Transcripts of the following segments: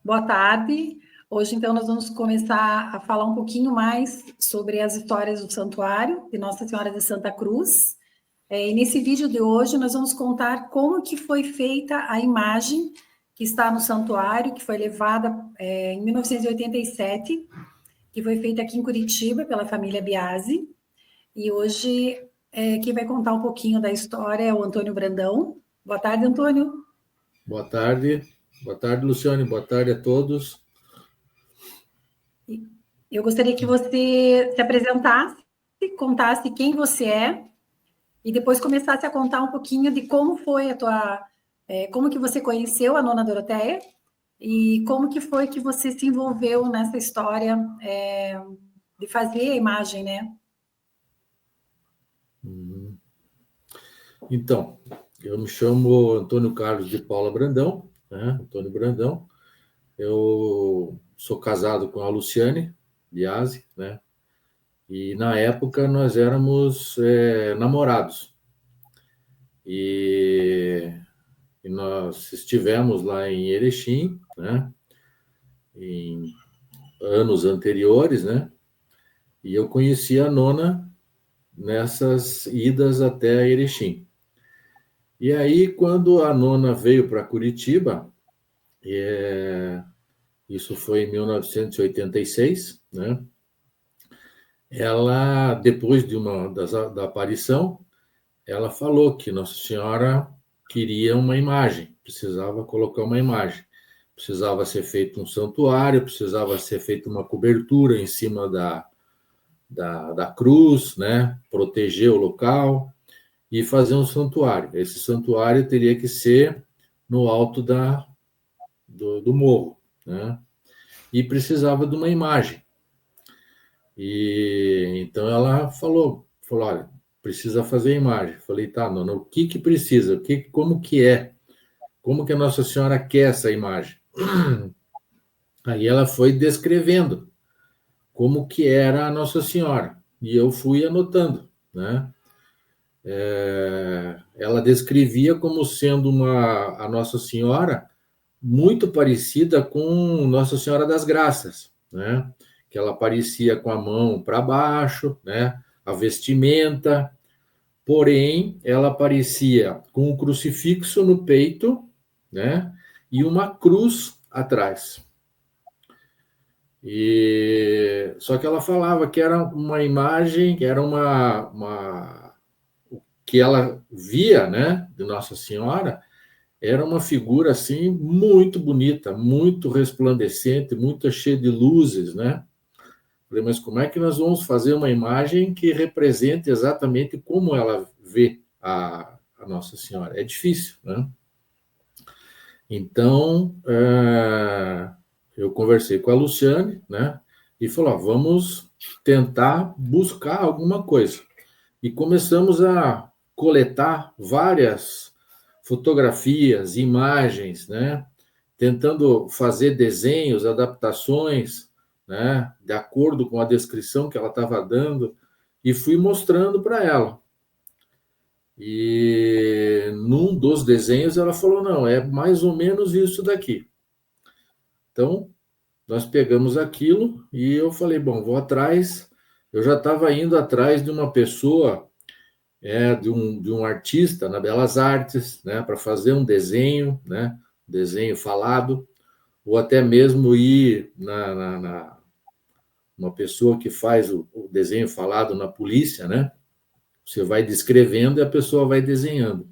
Boa tarde. Hoje, então, nós vamos começar a falar um pouquinho mais sobre as histórias do Santuário de Nossa Senhora de Santa Cruz. E nesse vídeo de hoje, nós vamos contar como que foi feita a imagem que está no santuário, que foi levada em 1987, que foi feita aqui em Curitiba pela família Biasi. E hoje, quem vai contar um pouquinho da história é o Antônio Brandão. Boa tarde, Antônio. Boa tarde. Boa tarde, Luciane. Boa tarde a todos. Eu gostaria que você se apresentasse, contasse quem você é e depois começasse a contar um pouquinho de como foi como que você conheceu a Nona Doroteia e como que foi que você se envolveu nessa história de fazer a imagem, né? Então, eu me chamo Antônio Carlos de Paula Brandão, né? Antônio Brandão. Eu sou casado com a Luciane Biasi, né? E na época nós éramos namorados. E nós estivemos lá em Erechim, né? Em anos anteriores, né? E eu conheci a Nona nessas idas até Erechim. E aí, quando a Nona veio para Curitiba, isso foi em 1986, né? Ela, depois da aparição, ela falou que Nossa Senhora queria uma imagem, precisava colocar uma imagem. Precisava ser feito um santuário, precisava ser feita uma cobertura em cima da cruz, né? Proteger o local e fazer um santuário. Esse santuário teria que ser no alto do morro, né? E precisava de uma imagem. E então ela falou, olha, precisa fazer a imagem. Falei, tá, Nona, o que precisa? Como que é? Como que a Nossa Senhora quer essa imagem? Aí ela foi descrevendo como que era a Nossa Senhora. E eu fui anotando, né? Ela descrevia como sendo a Nossa Senhora muito parecida com Nossa Senhora das Graças, né? Que ela aparecia com a mão para baixo, né? A vestimenta, porém ela aparecia com um crucifixo no peito, né? E uma cruz atrás. E só que ela falava que era uma imagem, que era o que ela via, né, de Nossa Senhora, era uma figura assim muito bonita, muito resplandecente, muito cheia de luzes, né? Falei, mas como é que nós vamos fazer uma imagem que represente exatamente como ela vê a Nossa Senhora? É difícil, né? Então, eu conversei com a Luciane, né? E falou, ó, vamos tentar buscar alguma coisa. E começamos a coletar várias fotografias, imagens, né? Tentando fazer desenhos, adaptações, né? De acordo com a descrição que ela estava dando, e fui mostrando para ela. E num dos desenhos ela falou, não, é mais ou menos isso daqui. Então, nós pegamos aquilo e eu falei, bom, vou atrás. Eu já estava indo atrás de uma pessoa, de um artista na Belas Artes, né, para fazer um desenho, né, desenho falado, ou até mesmo ir uma pessoa que faz o desenho falado na polícia, né? Você vai descrevendo e a pessoa vai desenhando.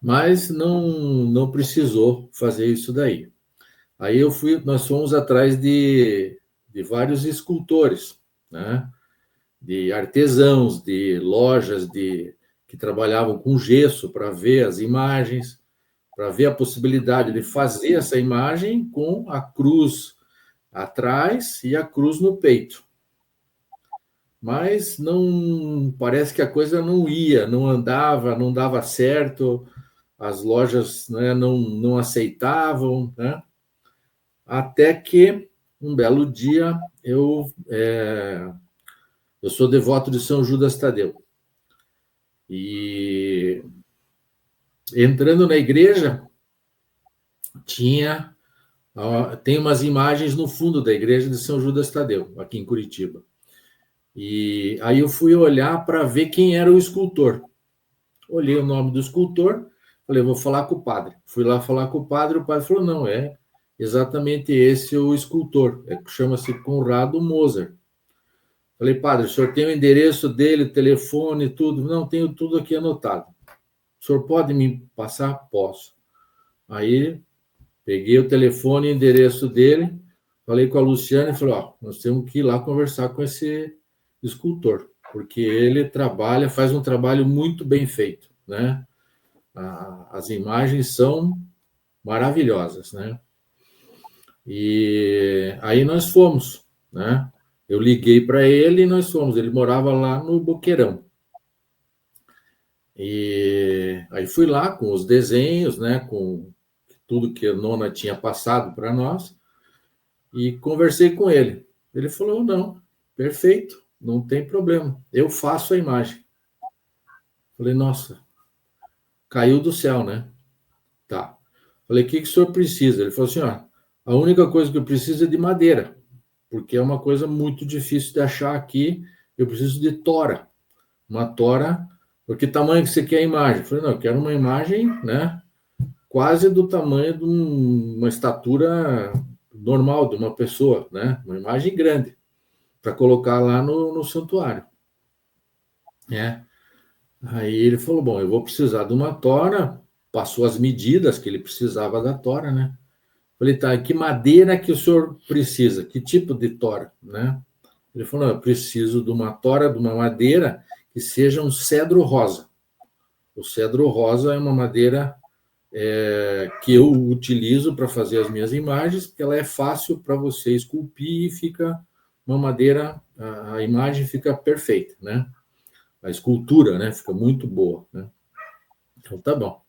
Mas não precisou fazer isso daí. Aí nós fomos atrás de vários escultores, né? De artesãos, de lojas que trabalhavam com gesso para ver as imagens, para ver a possibilidade de fazer essa imagem com a cruz atrás e a cruz no peito. Mas não parece que a coisa não ia, não andava, não dava certo, as lojas, né, não aceitavam, né? Até que um belo dia eu sou devoto de São Judas Tadeu. E entrando na igreja, tinha Tem umas imagens no fundo da igreja de São Judas Tadeu, aqui em Curitiba. E aí eu fui olhar para ver quem era o escultor. Olhei o nome do escultor, falei, vou falar com o padre. Fui lá falar com o padre falou, não, é exatamente esse o escultor, chama-se Conrado Moser. Falei, padre, o senhor tem o endereço dele, telefone, tudo? Não, tenho tudo aqui anotado. O senhor pode me passar? Posso. Aí, peguei o telefone e o endereço dele, falei com a Luciana e falei, nós temos que ir lá conversar com esse escultor, porque ele faz um trabalho muito bem feito, né? As imagens são maravilhosas, né? E aí nós fomos, né? Eu liguei para ele e nós fomos. Ele morava lá no Boqueirão. E aí fui lá com os desenhos, né? Com tudo que a nona tinha passado para nós e conversei com ele. Ele falou, não, perfeito, não tem problema, eu faço a imagem. Falei, nossa, caiu do céu, né? Tá. Falei, o que o senhor precisa? Ele falou assim, a única coisa que eu preciso é de madeira, porque é uma coisa muito difícil de achar aqui, eu preciso de tora. Uma tora, porque tamanho que você quer a imagem? Eu falei, não, eu quero uma imagem, né, quase do tamanho de uma estatura normal de uma pessoa, né, uma imagem grande, para colocar lá no santuário. Aí ele falou, bom, eu vou precisar de uma tora, passou as medidas que ele precisava da tora, né? Falei, tá, que madeira que o senhor precisa? Que tipo de tora, né? Ele falou, não, eu preciso de uma tora, de uma madeira que seja um cedro rosa. O cedro rosa é uma madeira que eu utilizo para fazer as minhas imagens, porque ela é fácil para você esculpir e fica uma madeira, a imagem fica perfeita, né? A escultura, né? Fica muito boa, né? Então tá bom.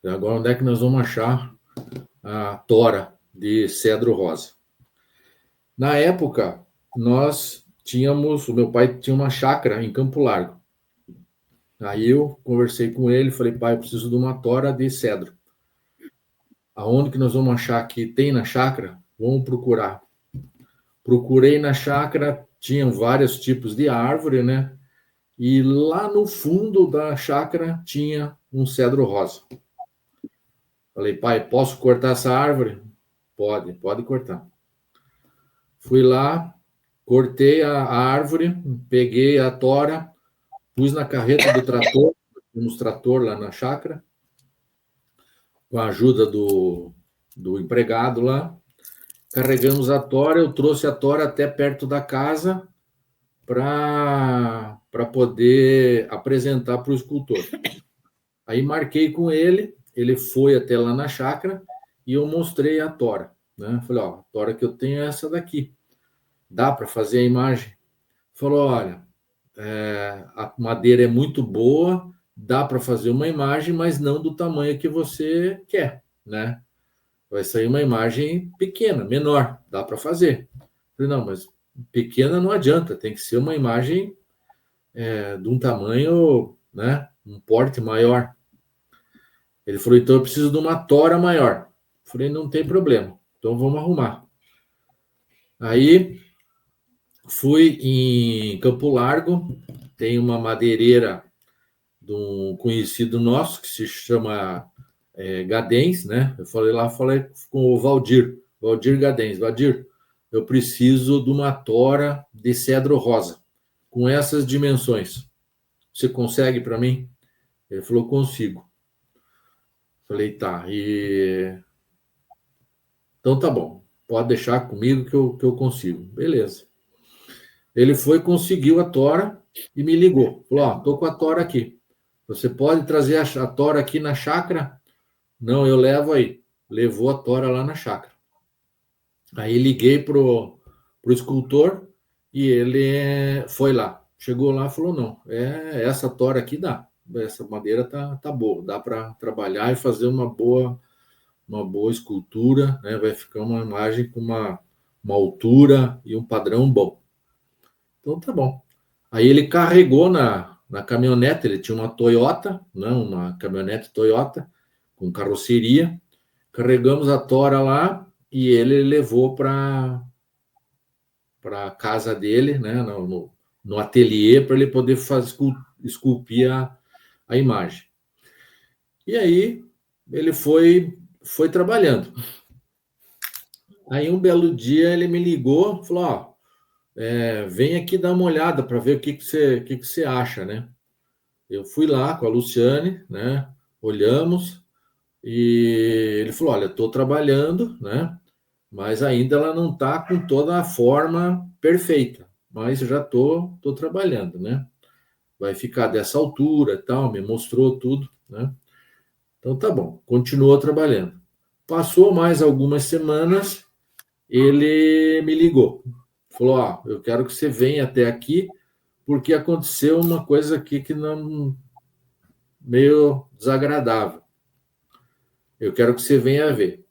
Agora onde é que nós vamos achar a tora de cedro rosa? Na época, o meu pai tinha uma chácara em Campo Largo. Aí eu conversei com ele, falei, pai, eu preciso de uma tora de cedro. Aonde que nós vamos achar que tem na chácara? Vamos procurar. Procurei na chácara, tinham vários tipos de árvore, né? E lá no fundo da chácara tinha um cedro rosa. Falei, pai, posso cortar essa árvore? Pode cortar. Fui lá, cortei a árvore, peguei a tora, pus na carreta do trator, temos trator lá na chácara, com a ajuda do empregado lá. Carregamos a tora, eu trouxe a tora até perto da casa para poder apresentar para o escultor. Aí marquei com ele, ele foi até lá na chácara e eu mostrei a tora, né? Falei, a tora que eu tenho é essa daqui. Dá para fazer a imagem? Falou, olha, a madeira é muito boa, dá para fazer uma imagem, mas não do tamanho que você quer, né? Vai sair uma imagem pequena, menor, dá para fazer. Falei, não, mas pequena não adianta, tem que ser uma imagem de um tamanho, né, um porte maior. Ele falou, então eu preciso de uma tora maior. Falei, não tem problema, então vamos arrumar. Aí fui em Campo Largo, tem uma madeireira de um conhecido nosso que se chama Gadens, né? Eu falei com o Valdir Gadens. Valdir, eu preciso de uma tora de cedro rosa, com essas dimensões. Você consegue para mim? Ele falou, consigo. Falei, tá. Então tá bom, pode deixar comigo que eu consigo. Beleza. Ele foi, conseguiu a tora e me ligou. Falou, tô com a tora aqui. Você pode trazer a tora aqui na chácara? Não, eu levo aí. Levou a tora lá na chácara. Aí liguei pro escultor e ele foi lá. Chegou lá e falou, não, essa tora aqui dá. Essa madeira tá boa, dá para trabalhar e fazer uma boa escultura, né? Vai ficar uma imagem com uma altura e um padrão bom. Então tá bom. Aí ele carregou na caminhonete, ele tinha uma Toyota, não, uma caminhonete Toyota, com carroceria. Carregamos a tora lá, e ele levou para a casa dele, né, no ateliê, para ele poder esculpir a imagem. E aí ele foi trabalhando. Aí um belo dia ele me ligou, falou: ó, vem aqui dar uma olhada para ver o que você acha, né? Eu fui lá com a Luciane, né? Olhamos e ele falou: olha, estou trabalhando, né? Mas ainda ela não está com toda a forma perfeita, mas já tô trabalhando, né? Vai ficar dessa altura, tal, me mostrou tudo, né? Então tá bom, continuou trabalhando. Passou mais algumas semanas, ele me ligou, falou: ó, eu quero que você venha até aqui porque aconteceu uma coisa aqui que não meio desagradável. Eu quero que você venha ver.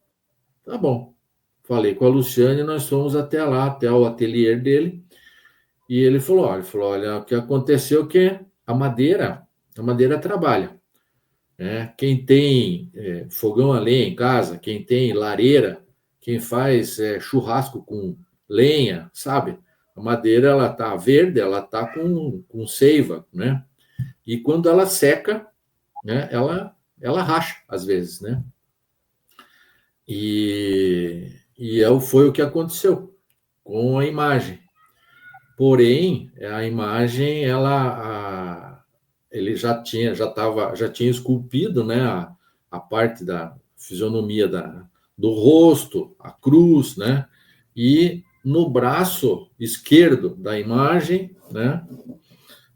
Tá bom. Falei com a Luciane, nós fomos até lá, até o ateliê dele, e ele falou: olha, o que aconteceu é que a madeira trabalha, né? Quem tem fogão a lenha em casa, quem tem lareira, quem faz churrasco com lenha, sabe? A madeira, ela tá verde, ela tá com seiva, né? E quando ela seca, né, ela racha às vezes, né? Foi o que aconteceu com a imagem. Porém, a imagem, ele já tinha esculpido, né, a parte da fisionomia do rosto, a cruz, né? E no braço esquerdo da imagem, né?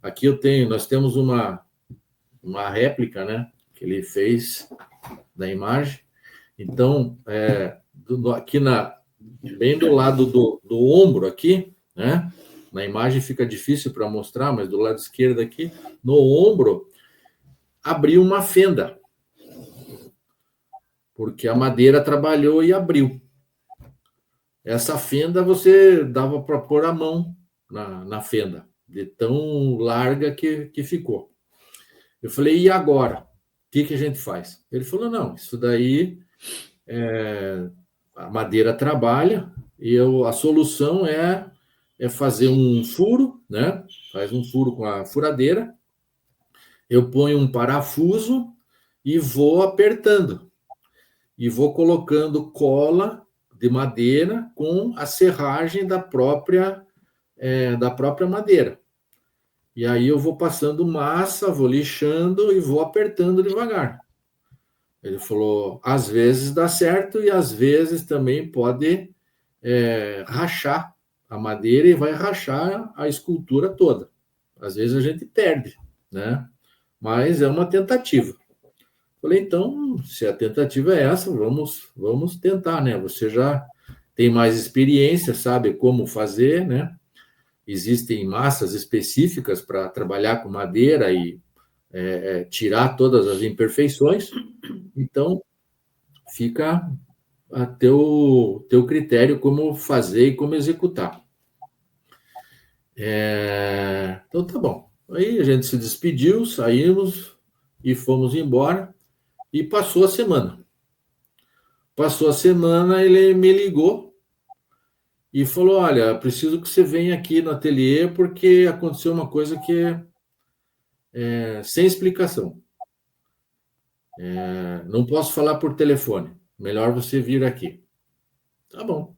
Aqui nós temos uma réplica, né, que ele fez da imagem. Então, aqui bem do lado do ombro aqui, né? Na imagem fica difícil para mostrar, mas do lado esquerdo aqui, no ombro, abriu uma fenda, porque a madeira trabalhou e abriu. Essa fenda você dava para pôr a mão na fenda, de tão larga que ficou. Eu falei: e agora? O que a gente faz? Ele falou: não, isso daí a madeira trabalha e a solução é fazer um furo, né? Faz um furo com a furadeira, eu ponho um parafuso e vou apertando. E vou colocando cola de madeira com a serragem da própria madeira. E aí eu vou passando massa, vou lixando e vou apertando devagar. Ele falou: às vezes dá certo e às vezes também pode rachar a madeira e vai rachar a escultura toda. Às vezes a gente perde, né? Mas é uma tentativa. Falei: então, se a tentativa é essa, vamos tentar, né? Você já tem mais experiência, sabe como fazer, né? Existem massas específicas para trabalhar com madeira e tirar todas as imperfeições. Então, fica a teu critério como fazer e como executar. Então, tá bom. Aí a gente se despediu, saímos e fomos embora. E passou a semana. Ele me ligou e falou: olha, preciso que você venha aqui no ateliê porque aconteceu uma coisa que é sem explicação. Não posso falar por telefone. Melhor você vir aqui. Tá bom.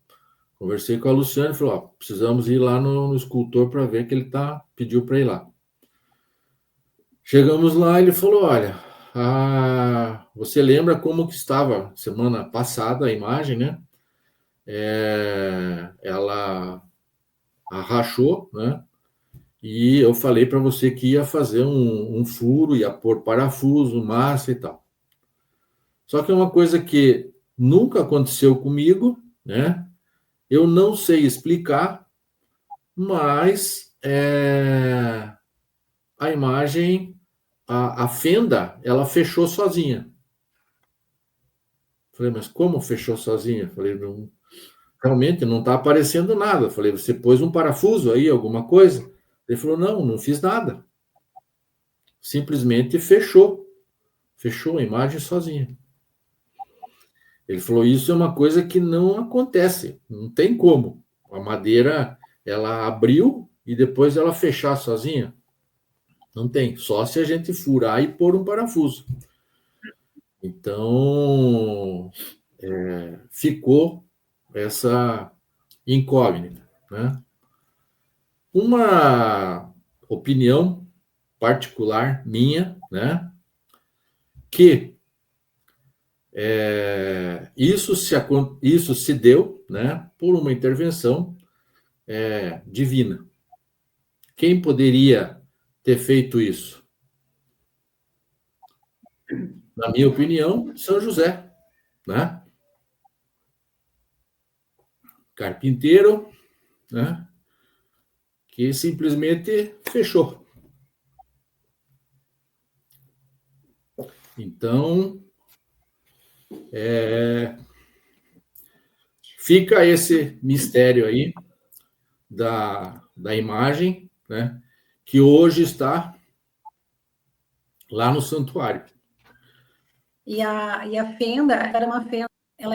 Conversei com a Luciane e falou: ó, precisamos ir lá no escultor para ver que ele pediu para ir lá. Chegamos lá, ele falou: olha, você lembra como que estava semana passada a imagem, né? Ela rachou, né? E eu falei para você que ia fazer um furo, ia pôr parafuso, massa e tal. Só que é uma coisa que nunca aconteceu comigo, né? Eu não sei explicar, mas a imagem, a fenda, ela fechou sozinha. Falei: mas como fechou sozinha? Falei: não, realmente não está aparecendo nada. Falei: você pôs um parafuso aí, alguma coisa? Ele falou: não fiz nada. Simplesmente fechou a imagem sozinha. Ele falou, isso é uma coisa que não acontece, não tem como. A madeira, ela abriu e depois ela fechar sozinha. Não tem, só se a gente furar e pôr um parafuso. Então, ficou essa incógnita, né? Uma opinião particular minha, né? Que isso se deu, né? Por uma intervenção divina. Quem poderia ter feito isso? Na minha opinião, São José, né? Carpinteiro, né? Que simplesmente fechou. Então, fica esse mistério aí da imagem, né? Que hoje está lá no santuário. E a fenda era uma fenda, ela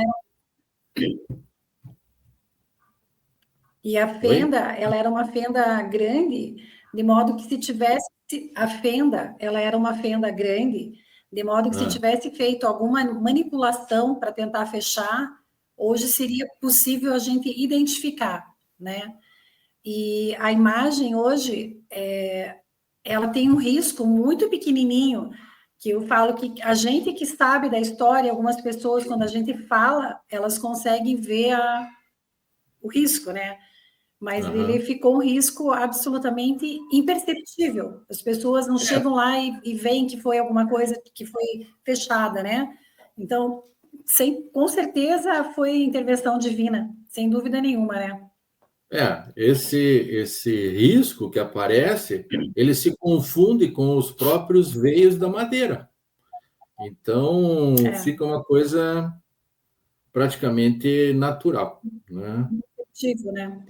era uma fenda grande, de modo que se tivesse a fenda, ela era uma fenda grande, de modo que se tivesse feito alguma manipulação para tentar fechar, hoje seria possível a gente identificar, né? E a imagem hoje, ela tem um risco muito pequenininho, que eu falo que a gente que sabe da história, algumas pessoas, quando a gente fala, elas conseguem ver o risco, né? Mas ele ficou um risco absolutamente imperceptível. As pessoas não chegam lá e veem que foi alguma coisa que foi fechada, né? Então, com certeza foi intervenção divina, sem dúvida nenhuma, né? Esse risco que aparece, ele se confunde com os próprios veios da madeira. Então, fica uma coisa praticamente natural, né? Perceptível, né?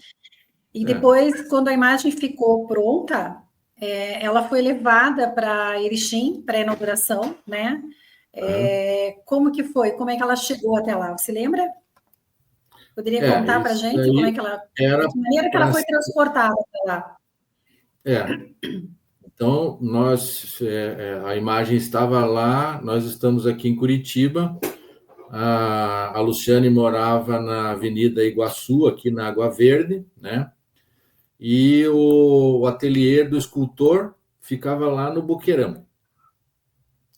E depois, quando a imagem ficou pronta, ela foi levada para Erechim, para a inauguração, né? Como que foi? Como é que ela chegou até lá? Você lembra? Poderia contar para a gente como é que ela... De que maneira que ela foi transportada até lá? Então, a imagem estava lá, nós estamos aqui em Curitiba, a Luciane morava na Avenida Iguaçu, aqui na Água Verde, né? E o ateliê do escultor ficava lá no Boqueirão.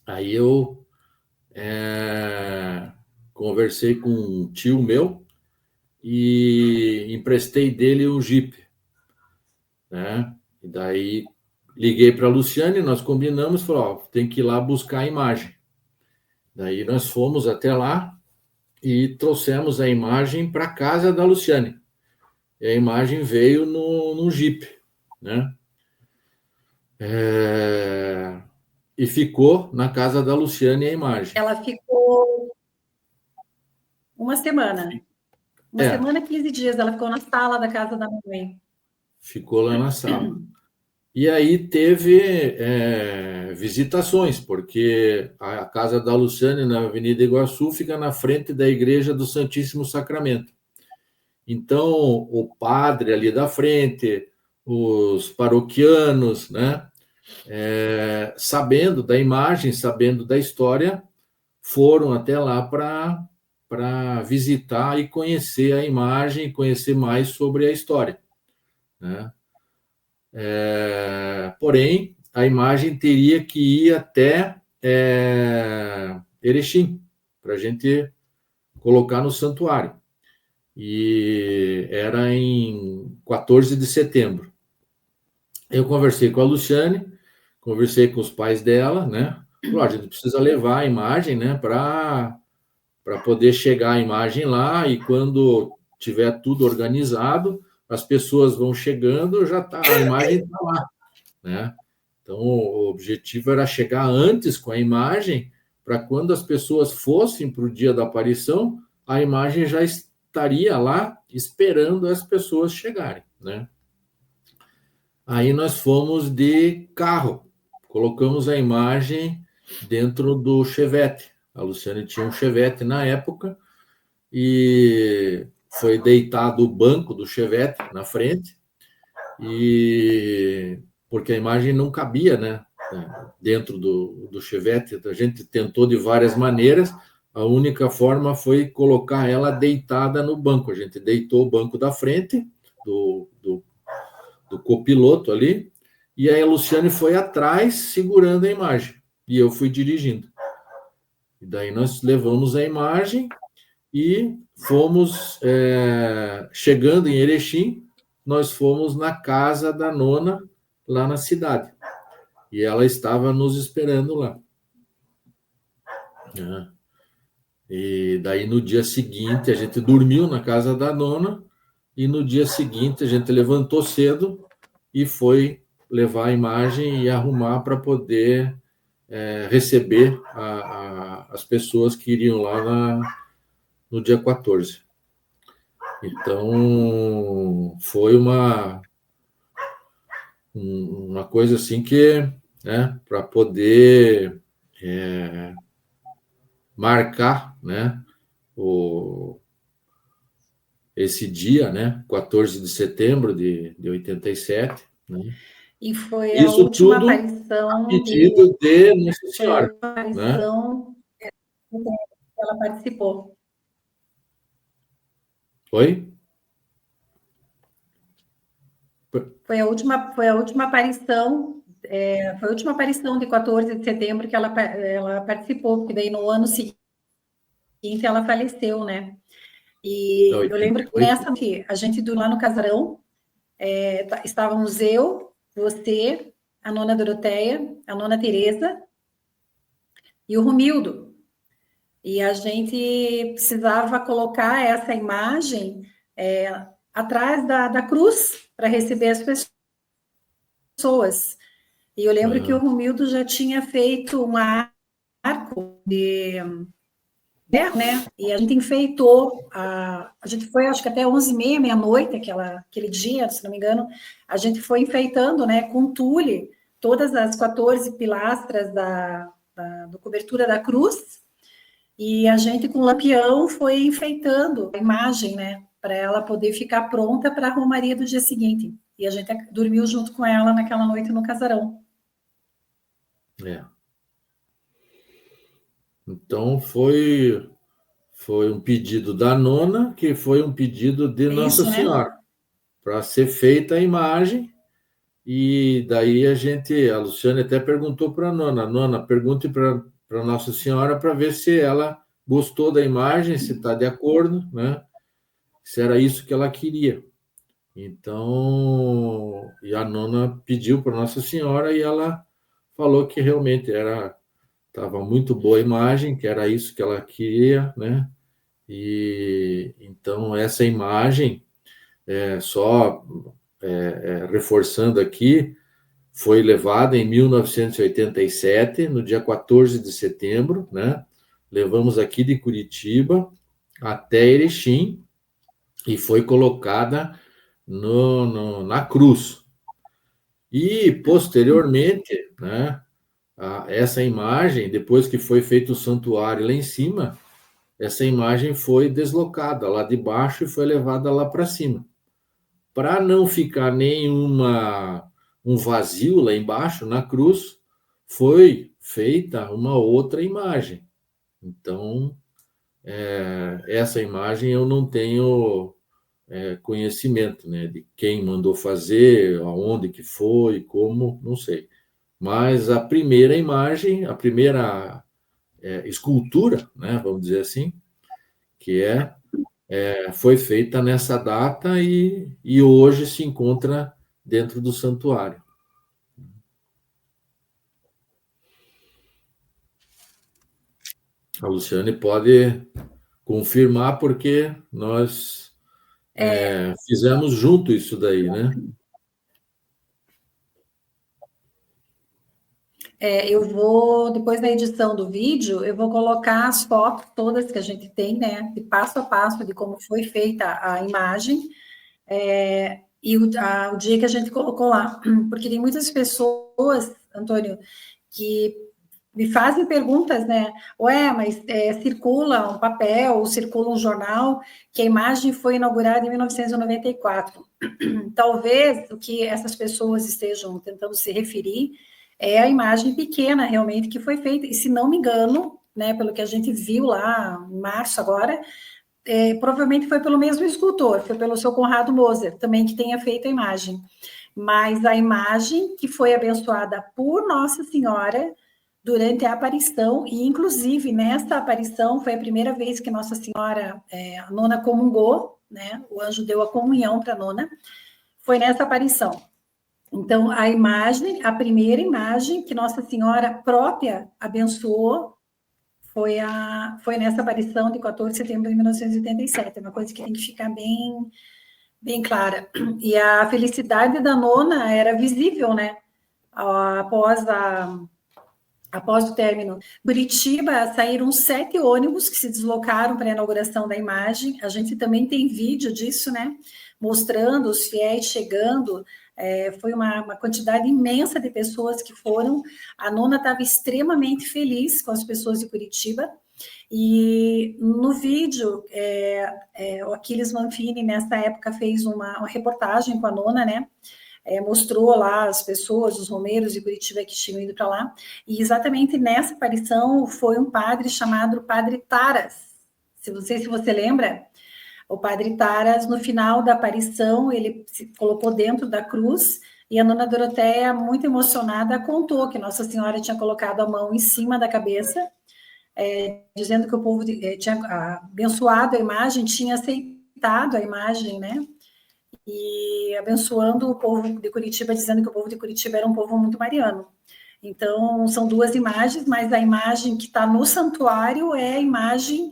Aí eu conversei com um tio meu e emprestei dele um Jeep, né? E daí liguei para a Luciane, nós combinamos, falou, ó, tem que ir lá buscar a imagem. Daí nós fomos até lá e trouxemos a imagem para a casa da Luciane. E a imagem veio num Jeep, né? E ficou na casa da Luciane a imagem. Ela ficou uma semana. Uma semana e 15 dias. Ela ficou na sala da casa da mamãe. Ficou lá na sala. E aí teve visitações, porque a casa da Luciane, na Avenida Iguaçu, fica na frente da Igreja do Santíssimo Sacramento. Então, o padre ali da frente, os paroquianos, né, sabendo da imagem, sabendo da história, foram até lá para visitar e conhecer a imagem, conhecer mais sobre a história, né? Porém, a imagem teria que ir até Erechim, para a gente colocar no santuário. E era em 14 de setembro. Eu conversei com a Luciane, conversei com os pais dela, né? Falou, a gente precisa levar a imagem, né, para poder chegar a imagem lá, e quando tiver tudo organizado, as pessoas vão chegando, a imagem está lá, né? Então, o objetivo era chegar antes com a imagem, para quando as pessoas fossem para o dia da aparição, a imagem já estaria lá esperando as pessoas chegarem, né? Aí nós fomos de carro, colocamos a imagem dentro do Chevette. A Luciane tinha um Chevette na época, e foi deitado o banco do Chevette na frente, e porque a imagem não cabia, né, dentro do Chevette. A gente tentou de várias maneiras, a única forma foi colocar ela deitada no banco. A gente deitou o banco da frente do copiloto ali, e aí a Luciane foi atrás segurando a imagem, e eu fui dirigindo. E daí nós levamos a imagem e fomos, chegando em Erechim, nós fomos na casa da nona, lá na cidade. E ela estava nos esperando lá. E daí, no dia seguinte, a gente dormiu na casa da nona, e no dia seguinte a gente levantou cedo e foi levar a imagem e arrumar para poder receber as pessoas que iriam lá no dia 14. Então, foi uma coisa assim que, né, para poder marcar, né, esse dia, né, 14 de setembro de 87, né? E foi a Isso última tudo a aparição pedido de Nossa foi a Senhora, última né? aparição que ela participou. Oi? Foi a última aparição, foi a última aparição de 14 de setembro que ela participou, porque daí no ano seguinte ela faleceu, né? E eu lembro que 88. nessa a gente lá no casarão, estávamos eu, você, a nona Doroteia, a nona Teresa e o Romildo. E a gente precisava colocar essa imagem atrás da cruz para receber as pessoas. E eu lembro que o Romildo já tinha feito um arco de guerra, né? E a gente enfeitou, a gente foi, acho que até 11h30, meia-noite, aquele dia, se não me engano, a gente foi enfeitando, né, com tule, todas as 14 pilastras da cobertura da cruz, e a gente, com lampião, foi enfeitando a imagem, né, para ela poder ficar pronta para a romaria do dia seguinte. E a gente dormiu junto com ela naquela noite no casarão. Então, foi um pedido da nona, que foi um pedido de Nossa Senhora, né, para ser feita a imagem. E daí a Luciane até perguntou para a nona, pergunte para Nossa Senhora para ver se ela gostou da imagem, se está de acordo, né? Se era isso que ela queria. Então, e a nona pediu para Nossa Senhora e ela falou que realmente estava muito boa a imagem, que era isso que ela queria, né? E então essa imagem, reforçando aqui, foi levada em 1987, no dia 14 de setembro, né? Levamos aqui de Curitiba até Erechim e foi colocada na cruz. E, posteriormente, né, essa imagem, depois que foi feito o santuário lá em cima, essa imagem foi deslocada lá de baixo e foi levada lá para cima. Para não ficar um vazio lá embaixo, na cruz, foi feita uma outra imagem. Então, essa imagem eu não tenho conhecimento, né, de quem mandou fazer, aonde que foi, como, não sei. Mas a primeira imagem, a primeira escultura, né, vamos dizer assim, que foi feita nessa data e hoje se encontra dentro do santuário. A Luciane pode confirmar, porque nós fizemos junto isso daí, né? Eu vou, depois da edição do vídeo, eu vou colocar as fotos todas que a gente tem, né, de passo a passo de como foi feita a imagem, e o dia que a gente colocou lá, porque tem muitas pessoas, Antônio, que me fazem perguntas, né? Ué, mas circula um papel, circula um jornal que a imagem foi inaugurada em 1994. Talvez o que essas pessoas estejam tentando se referir é a imagem pequena, realmente, que foi feita. E se não me engano, né, pelo que a gente viu lá em março agora, provavelmente foi pelo mesmo escultor, foi pelo seu Conrado Moser, também que tenha feito a imagem. Mas a imagem que foi abençoada por Nossa Senhora durante a aparição, e inclusive nesta aparição foi a primeira vez que Nossa Senhora, a nona comungou, né? O anjo deu a comunhão para a nona, foi nessa aparição. Então, a imagem, a primeira imagem que Nossa Senhora própria abençoou foi nessa aparição de 14 de setembro de 1987. É uma coisa que tem que ficar bem clara. E a felicidade da nona era visível, né? Após o término. Curitiba saíram 7 ônibus que se deslocaram para a inauguração da imagem. A gente também tem vídeo disso, né? Mostrando os fiéis chegando. Foi uma quantidade imensa de pessoas que foram. A nona estava extremamente feliz com as pessoas de Curitiba. E no vídeo, o Aquiles Manfini, nessa época, fez uma reportagem com a nona, né? Mostrou lá as pessoas, os romeiros de Curitiba que tinham ido para lá, e exatamente nessa aparição foi um padre chamado Padre Taras. Não sei se você lembra, o Padre Taras, no final da aparição, ele se colocou dentro da cruz, e a nona Doroteia, muito emocionada, contou que Nossa Senhora tinha colocado a mão em cima da cabeça, dizendo que o povo tinha abençoado a imagem, tinha aceitado a imagem, né? E abençoando o povo de Curitiba, dizendo que o povo de Curitiba era um povo muito mariano. Então, são 2 imagens, mas a imagem que está no santuário é a imagem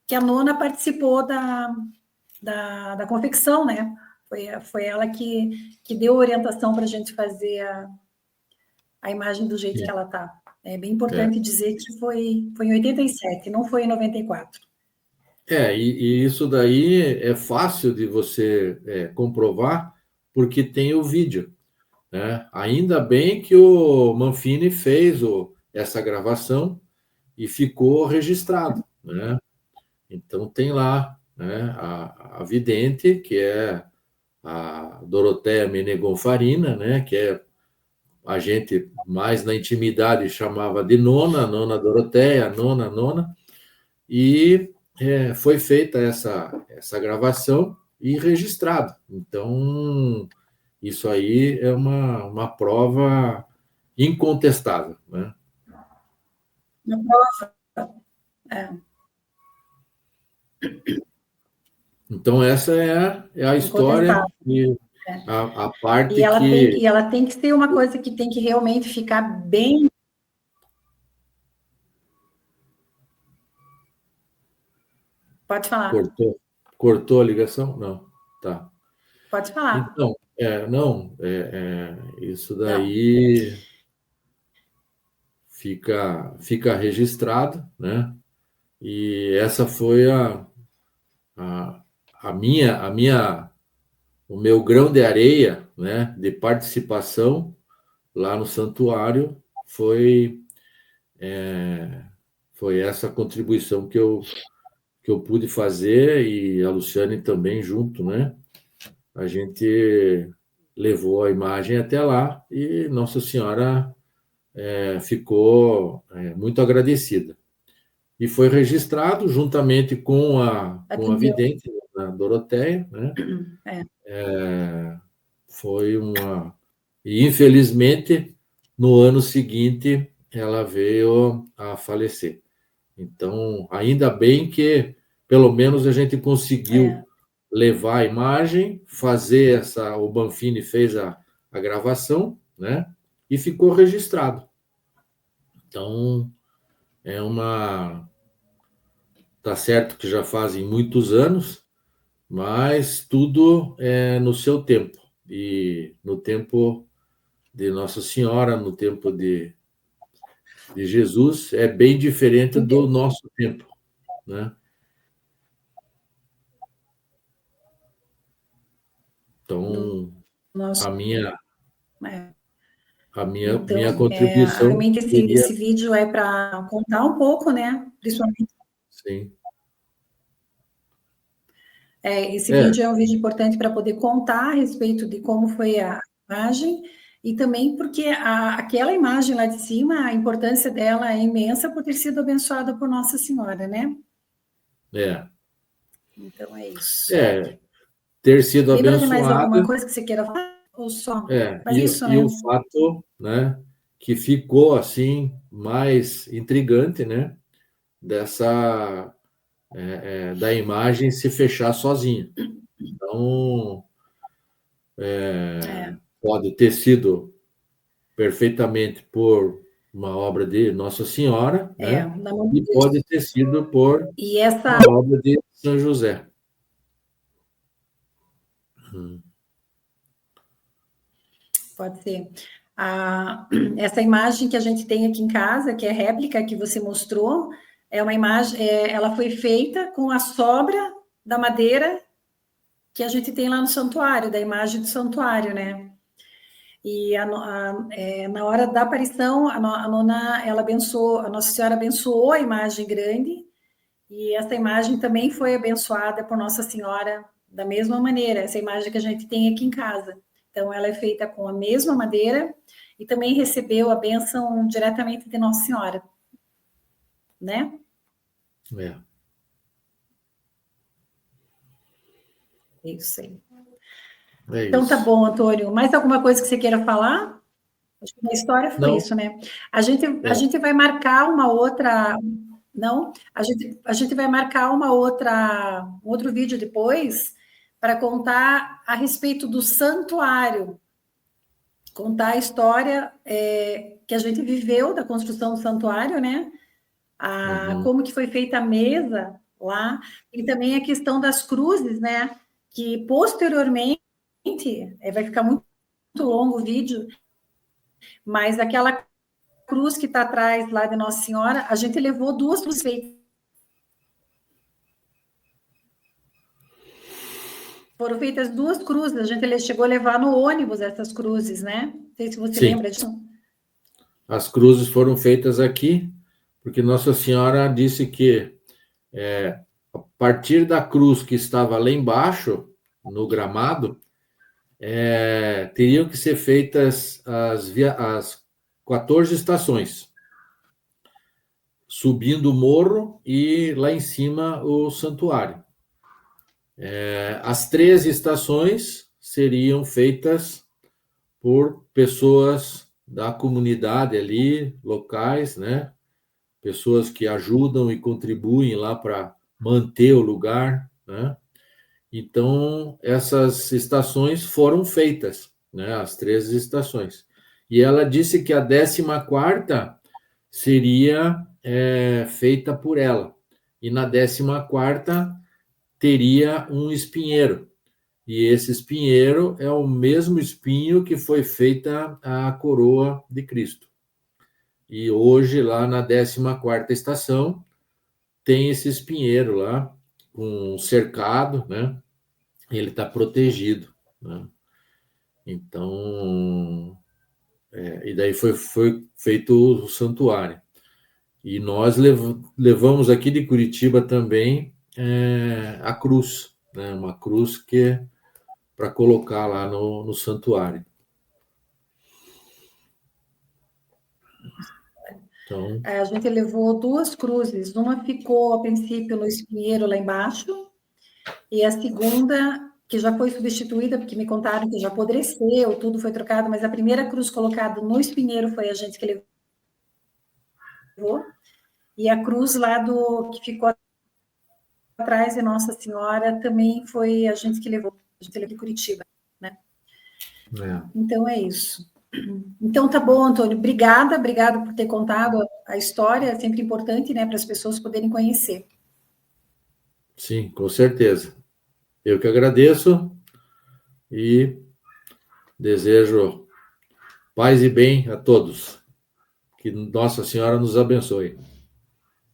que a nona participou da confecção, né? Foi ela que deu orientação para a gente fazer a imagem do jeito que ela está. É bem importante dizer que foi em 87, não foi em 94. E isso daí é fácil de você comprovar, porque tem o vídeo, né? Ainda bem que o Manfini fez essa gravação e ficou registrado, né? Então tem lá, né, a vidente, que é a Doroteia Menegon Farina, né, que a gente mais na intimidade chamava de nona Doroteia, nona, e foi feita essa gravação e registrado. Então, isso aí é uma prova incontestável, né? Uma prova. Então, essa é a história Incontestável. e a parte E ela tem que ser uma coisa que tem que realmente ficar bem. Pode falar. cortou a ligação? Não, tá. Pode falar. Então, não, isso Não. daí fica registrado, né? E essa foi a, o meu grão de areia, né, de participação lá no santuário foi essa contribuição que eu pude fazer e a Luciane também junto, né? A gente levou a imagem até lá e Nossa Senhora ficou muito agradecida. E foi registrado juntamente com a Atendeu. vidente, a Doroteia, né? É. Foi uma. E, infelizmente, no ano seguinte, ela veio a falecer. Então, ainda bem que, pelo menos, a gente conseguiu levar a imagem, fazer o Banfini fez a gravação, né? E ficou registrado. Então, é uma. Tá certo que já fazem muitos anos, mas tudo é no seu tempo. E no tempo de Nossa Senhora, no tempo de Jesus, é bem diferente do nosso tempo, né? Então, Do nosso. a minha, É. minha contribuição realmente seria... esse vídeo é para contar um pouco, né? Principalmente. Sim. Esse vídeo é um vídeo importante para poder contar a respeito de como foi a imagem, e também porque aquela imagem lá de cima, a importância dela é imensa por ter sido abençoada por Nossa Senhora, né? Então é isso. Ter sido Lembra de mais abençoada... alguma coisa que você queira falar? Ou só? Mas isso, e né? o fato, né, que ficou assim mais intrigante, né, dessa da imagem se fechar sozinha. Então, pode ter sido perfeitamente por uma obra de Nossa Senhora, né, Na mão de e Deus. pode ter sido por E essa... uma obra de São José. Pode ser. Essa imagem que a gente tem aqui em casa, que é réplica que você mostrou, é uma imagem, ela foi feita com a sobra da madeira que a gente tem lá no santuário, da imagem do santuário, né? E na hora da aparição, a nona, ela abençoou, a Nossa Senhora abençoou a imagem grande, e essa imagem também foi abençoada por Nossa Senhora da mesma maneira, essa imagem que a gente tem aqui em casa. Então, ela é feita com a mesma madeira e também recebeu a bênção diretamente de Nossa Senhora, né? Isso aí. Então, tá bom, Antônio. Mais alguma coisa que você queira falar? Acho que a história foi isso, né? A gente vai marcar uma outra... Não? A gente vai marcar um outro vídeo depois para contar a respeito do santuário, contar a história que a gente viveu da construção do santuário, né? Como que foi feita a mesa lá, e também a questão das cruzes, né? Que posteriormente, vai ficar muito longo o vídeo, mas aquela cruz que está atrás lá de Nossa Senhora, a gente levou duas cruzes feitas. Foram feitas duas cruzes, a gente chegou a levar no ônibus essas cruzes, né? Não sei se você lembra disso. As cruzes foram feitas aqui, porque Nossa Senhora disse que a partir da cruz que estava lá embaixo, no gramado, teriam que ser feitas as 14 estações, subindo o morro e lá em cima o santuário. As 13 estações seriam feitas por pessoas da comunidade ali, locais, né? Pessoas que ajudam e contribuem lá para manter o lugar, né? Então, essas estações foram feitas, né? As 13 estações. E ela disse que a 14ª seria feita por ela. E na 14ª teria um espinheiro. E esse espinheiro é o mesmo espinho que foi feita a coroa de Cristo. E hoje, lá na 14ª estação, tem esse espinheiro lá, com um cercado, né? Ele está protegido, né? Então, e daí foi feito o santuário. E nós levamos aqui de Curitiba também a cruz, né? Uma cruz que para colocar lá no santuário. Então, A gente levou duas cruzes, uma ficou a princípio no espinheiro lá embaixo, e a segunda, que já foi substituída, porque me contaram que já apodreceu, tudo foi trocado, mas a primeira cruz colocada no espinheiro foi a gente que levou, e a cruz lá que ficou atrás de Nossa Senhora também foi a gente que levou, a gente levou de Curitiba, né? Então é isso. Então tá bom, Antônio, obrigada por ter contado a história, é sempre importante, né, para as pessoas poderem conhecer. Sim, com certeza. Eu que agradeço e desejo paz e bem a todos. Que Nossa Senhora nos abençoe.